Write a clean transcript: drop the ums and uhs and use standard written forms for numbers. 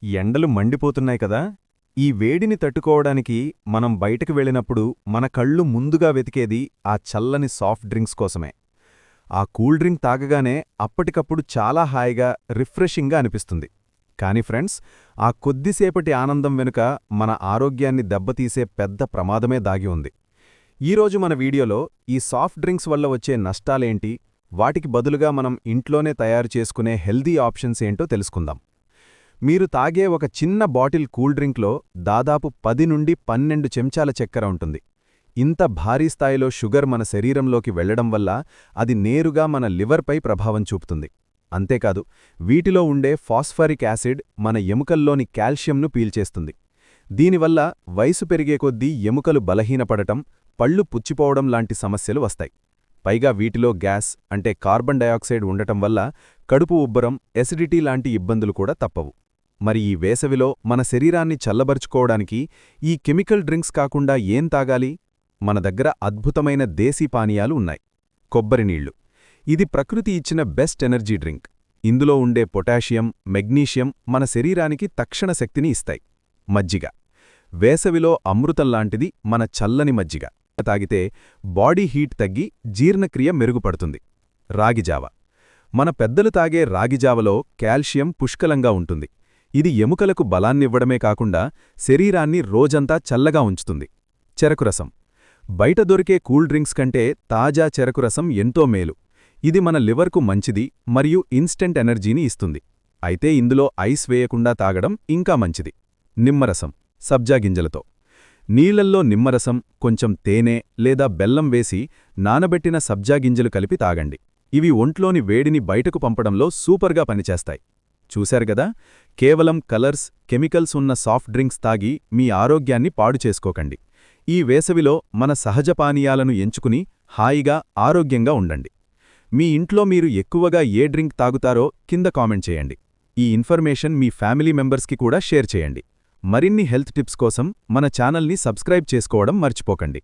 ఎండలు మండిపోతున్నాయి కదా. ఈ వేడిని తట్టుకోవడానికి మనం బయటకు వెళ్ళినప్పుడు మన కళ్ళు ముందుగా వెతికేది ఆ చల్లని సాఫ్ట్ డ్రింక్స్ కోసమే. ఆ కూల్ డ్రింక్ తాగగానే అప్పటికప్పుడు చాలా హాయిగా రిఫ్రెషింగ్గా అనిపిస్తుంది. కాని ఫ్రెండ్స్, ఆ కొద్దిసేపటి ఆనందం వెనుక మన ఆరోగ్యాన్ని దెబ్బతీసే పెద్ద ప్రమాదమే దాగి ఉంది. ఈరోజు మన వీడియోలో ఈ సాఫ్ట్ డ్రింక్స్ వల్ల వచ్చే నష్టాలేంటి, వాటికి బదులుగా మనం ఇంట్లోనే తయారు చేసుకునే హెల్దీ ఆప్షన్స్ ఏంటో తెలుసుకుందాం. మీరు తాగే ఒక చిన్న బాటిల్ కూల్ డ్రింక్లో దాదాపు 10 నుండి 12 చెంచాల చక్కెర ఉంటుంది. ఇంత భారీ స్థాయిలో షుగర్ మన శరీరంలోకి వెళ్లడం వల్ల అది నేరుగా మన లివర్పై ప్రభావం చూపుతుంది. అంతేకాదు, వీటిలో ఉండే ఫాస్ఫరిక్ యాసిడ్ మన ఎముకల్లోని కాల్షియంను పీల్చేస్తుంది. దీనివల్ల వయసు పెరిగే కొద్దీ ఎముకలు బలహీనపడటం, పళ్ళు పుచ్చిపోవడం లాంటి సమస్యలు వస్తాయి. పైగా వీటిలో గ్యాస్ అంటే కార్బన్ డయాక్సైడ్ ఉండటం వల్ల కడుపు ఉబ్బరం, ఎసిడిటీ లాంటి ఇబ్బందులు కూడా తప్పవు. మరి ఈ వేసవిలో మన శరీరాన్ని చల్లబరుచుకోవడానికి ఈ కెమికల్ డ్రింక్స్ కాకుండా ఏం తాగాలి? మన దగ్గర అద్భుతమైన దేశీ పానీయాలు ఉన్నాయి. కొబ్బరి నీళ్లు. ఇది ప్రకృతి ఇచ్చిన బెస్ట్ ఎనర్జీ డ్రింక్. ఇందులో ఉండే పొటాషియం, మెగ్నీషియం మన శరీరానికి తక్షణ శక్తిని ఇస్తాయి. మజ్జిగ. వేసవిలో అమృతంలాంటిది మన చల్లని మజ్జిగ. తాగితే బాడీ హీట్ తగ్గి జీర్ణక్రియ మెరుగుపడుతుంది. రాగిజావ. మన పెద్దలు తాగే రాగిజావలో కాల్షియం పుష్కలంగా ఉంటుంది. ఇది ఎముకలకు బలాన్నివ్వడమే కాకుండా శరీరాన్ని రోజంతా చల్లగా ఉంచుతుంది. చెరకురసం. బయట దొరికే కూల్ డ్రింక్స్ కంటే తాజా చెరకురసం ఎంతో మేలు. ఇది మన లివర్కు మంచిది మరియు ఇన్స్టెంట్ ఎనర్జీని ఇస్తుంది. అయితే ఇందులో ఐస్ వేయకుండా తాగడం ఇంకా మంచిది. నిమ్మరసం. సబ్జా గింజలతో. నీళ్లల్లో నిమ్మరసం, కొంచెం తేనె లేదా బెల్లం వేసి నానబెట్టిన సబ్జా గింజలు కలిపి తాగండి. ఇవి ఒంట్లోని వేడిని బయటకు పంపడంలో సూపర్గా పనిచేస్తాయి. చూశారుగదా, కేవలం కలర్స్, కెమికల్స్ ఉన్న సాఫ్ట్ డ్రింక్స్ తాగి మీ ఆరోగ్యాన్ని పాడు చేసుకోకండి. ఈ వేసవిలో మన సహజ పానీయాలను ఎంచుకుని హాయిగా, ఆరోగ్యంగా ఉండండి. మీ ఇంట్లో మీరు ఎక్కువగా ఏ డ్రింక్ తాగుతారో కింద కామెంట్ చేయండి. ఈ ఇన్ఫర్మేషన్ మీ ఫ్యామిలీ మెంబర్స్కి కూడా షేర్ చేయండి. మరిన్ని హెల్త్ టిప్స్ కోసం మన ఛానల్ని సబ్స్క్రైబ్ చేసుకోవడం మర్చిపోకండి.